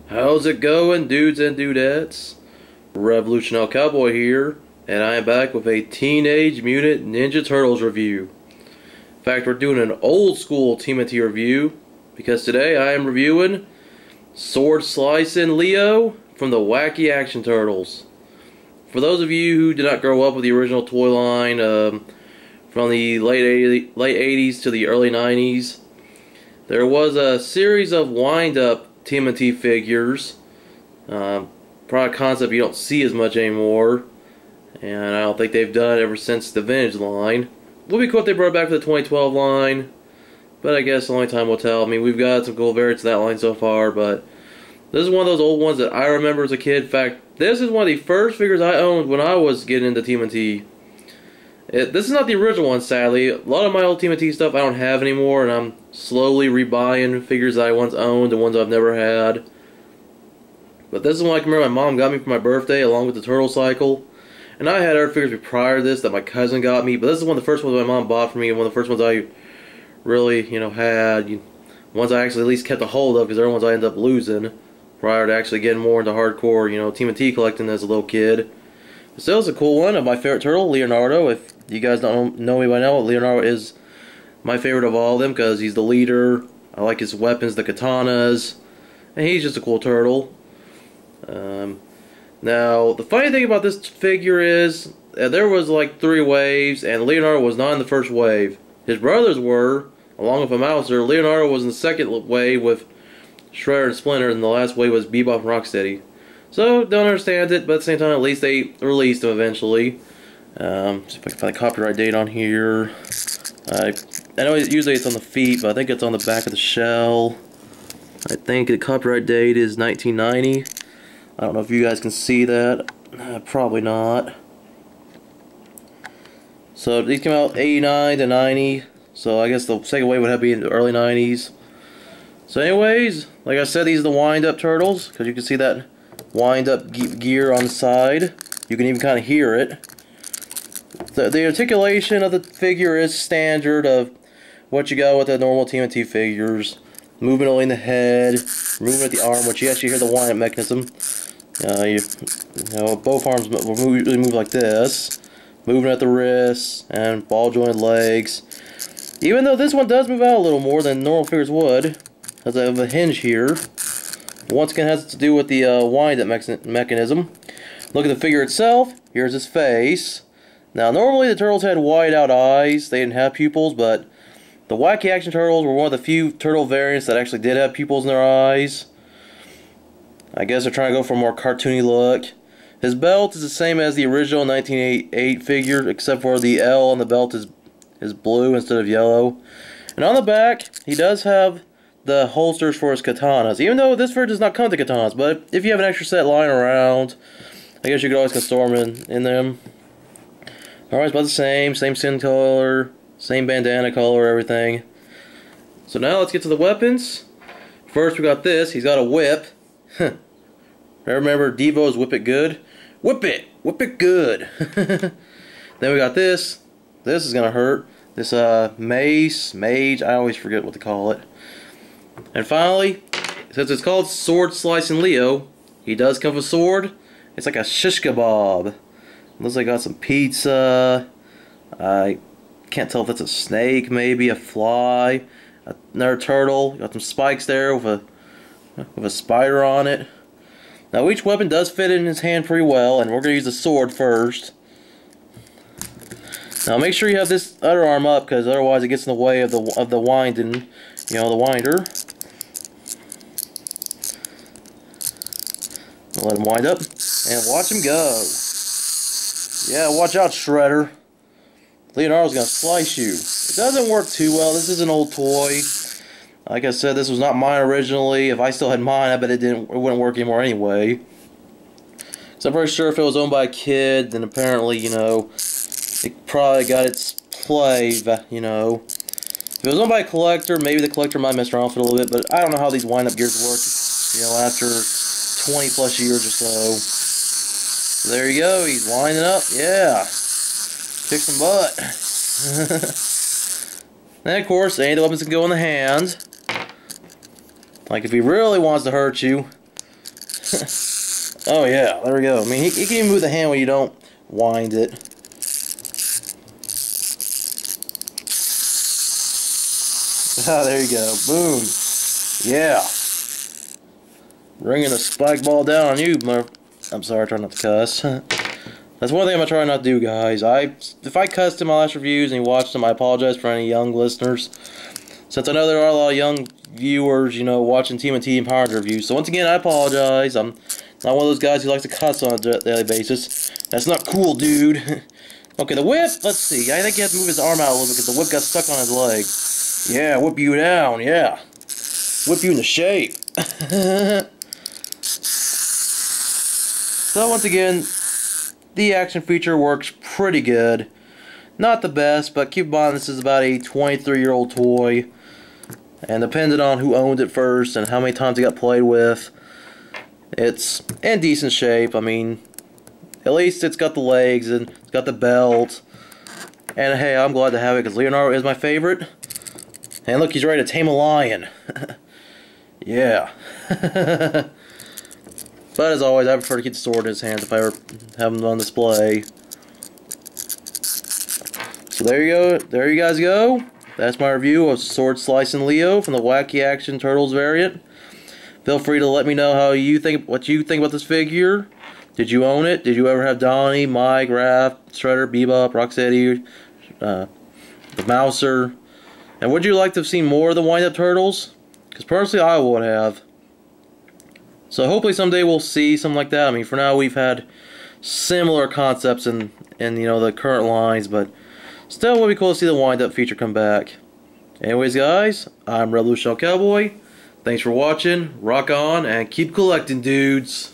How's it going, dudes and dudettes? Revolutionary Cowboy here, and I am back with a Teenage Mutant Ninja Turtles review. In fact, we're doing an old school TMNT review, because today I am reviewing Sword Slicin Leo from the Wacky Action Turtles. For those of you who did not grow up with the original toy line from the late 80s to the early 90s, there was a series of wind-up TMNT figures. Product concept you don't see as much anymore, and I don't think they've done it ever since the vintage line. Would be cool if they brought it back for the 2012 line, but I guess only time will tell. I mean, we've got some cool variants of that line so far, but this is one of those old ones that I remember as a kid. In fact, this is one of the first figures I owned when I was getting into TMNT. This is not the original one, sadly. A lot of my old TMNT stuff I don't have anymore, and I'm slowly rebuying figures that I once owned and ones I've never had. But this is one I can remember my mom got me for my birthday, along with the Turtle Cycle. And I had other figures prior to this that my cousin got me, but this is one of the first ones my mom bought for me, and one of the first ones I really, had. Ones I actually at least kept a hold of, because they're ones I ended up losing prior to actually getting more into hardcore, TMNT collecting as a little kid. But still, it's a cool one of my favorite turtle, Leonardo. If you guys don't know me by now, Leonardo is my favorite of all of them, because he's the leader. I like his weapons, the katanas, and he's just a cool turtle. Now, the funny thing about this figure is there was like 3 waves, and Leonardo was not in the first wave. His brothers were, along with a Mouser. Leonardo was in the second wave with Shredder and Splinter, and the last wave was Bebop and Rocksteady. So, don't understand it, but at the same time, at least they released him eventually. See if I can find a copyright date on here. I know usually it's on the feet, but I think it's on the back of the shell. I think the copyright date is 1990. I don't know if you guys can see that. Probably not. So these came out 89 to 90. So I guess the second wave would have to be in the early 90s. So anyways, like I said, these are the wind-up turtles, because you can see that wind-up gear on the side. You can even kind of hear it. The articulation of the figure is standard of what you got with the normal TMNT figures. Moving only in the head, moving at the arm, which you actually hear the wind-up mechanism. Both arms usually move like this. Moving at the wrists and ball-jointed legs. Even though this one does move out a little more than normal figures would, because I have a hinge here. Once again, it has to do with the wind-up mechanism. Look at the figure itself. Here's his face. Now, normally the turtles had wide-out eyes. They didn't have pupils, but the Wacky Action Turtles were one of the few turtle variants that actually did have pupils in their eyes. I guess they're trying to go for a more cartoony look. His belt is the same as the original 1988 figure, except for the L on the belt is blue instead of yellow. And on the back, he does have the holsters for his katanas, even though this figure does not come with the katanas. But if you have an extra set lying around, I guess you could always store them in them. Alright, it's about the same skin color, same bandana color, everything. So now let's get to the weapons. First we got this. He's got a whip. Remember Devo's Whip It Good? Whip it! Whip it good! Then we got this. This is gonna hurt. This mace, mage, I always forget what to call it. And finally, since it's called Sword Slicin Leo, he does come with a sword. It's like a shish kebab. Looks like I got some pizza. I can't tell if that's a snake, maybe a fly, another turtle. Got some spikes there with a spider on it. Now each weapon does fit in his hand pretty well, and we're gonna use the sword first. Now make sure you have this other arm up, because otherwise it gets in the way of the winding, the winder. I'll let him wind up and watch him go. Yeah, watch out, Shredder. Leonardo's gonna slice you. It doesn't work too well. This is an old toy. Like I said, this was not mine originally. If I still had mine, I bet it wouldn't work anymore anyway. So I'm pretty sure if it was owned by a kid, then apparently, it probably got its play, If it was owned by a collector, maybe the collector might mess around with it a little bit, but I don't know how these wind-up gears work, after 20 plus years or so. There you go, he's winding up, yeah. Kick some butt. Then of course, any of the weapons can go in the hand. Like if he really wants to hurt you, Oh yeah, there we go. I mean, he can even move the hand when you don't wind it. Ah, there you go. Boom. Yeah. Bringing the spike ball down on you, I'm sorry, I try not to cuss. That's one thing I'm trying not to do, guys. If I cussed in my last reviews and you watched them, I apologize for any young listeners. Since I know there are a lot of young viewers, you know, watching TMNT and Power Rangers reviews. So once again, I apologize. I'm not one of those guys who likes to cuss on a daily basis. That's not cool, dude. Okay, the whip. Let's see. I think he has to move his arm out a little bit because the whip got stuck on his leg. Yeah, whip you down. Yeah, whip you into shape. So once again, the action feature works pretty good. Not the best, but keep in mind this is about a 23-year-old toy. And depending on who owned it first and how many times it got played with, it's in decent shape. I mean, at least it's got the legs and it's got the belt. And hey, I'm glad to have it because Leonardo is my favorite. And look, he's ready to tame a lion. Yeah. But as always, I prefer to keep the sword in his hands if I ever have him on display. So there you go. There you guys go. That's my review of Sword Slicin Leo from the Wacky Action Turtles variant. Feel free to let me know what you think about this figure. Did you own it? Did you ever have Donnie, Mike, Raph, Shredder, Bebop, Rocksteady, the Mouser? And would you like to have seen more of the wind-up turtles? Because personally, I would have. So hopefully someday we'll see something like that. I mean, for now we've had similar concepts in you know, the current lines, but still it would be cool to see the wind-up feature come back. Anyways, guys, I'm Revolution Cowboy. Thanks for watching. Rock on and keep collecting, dudes.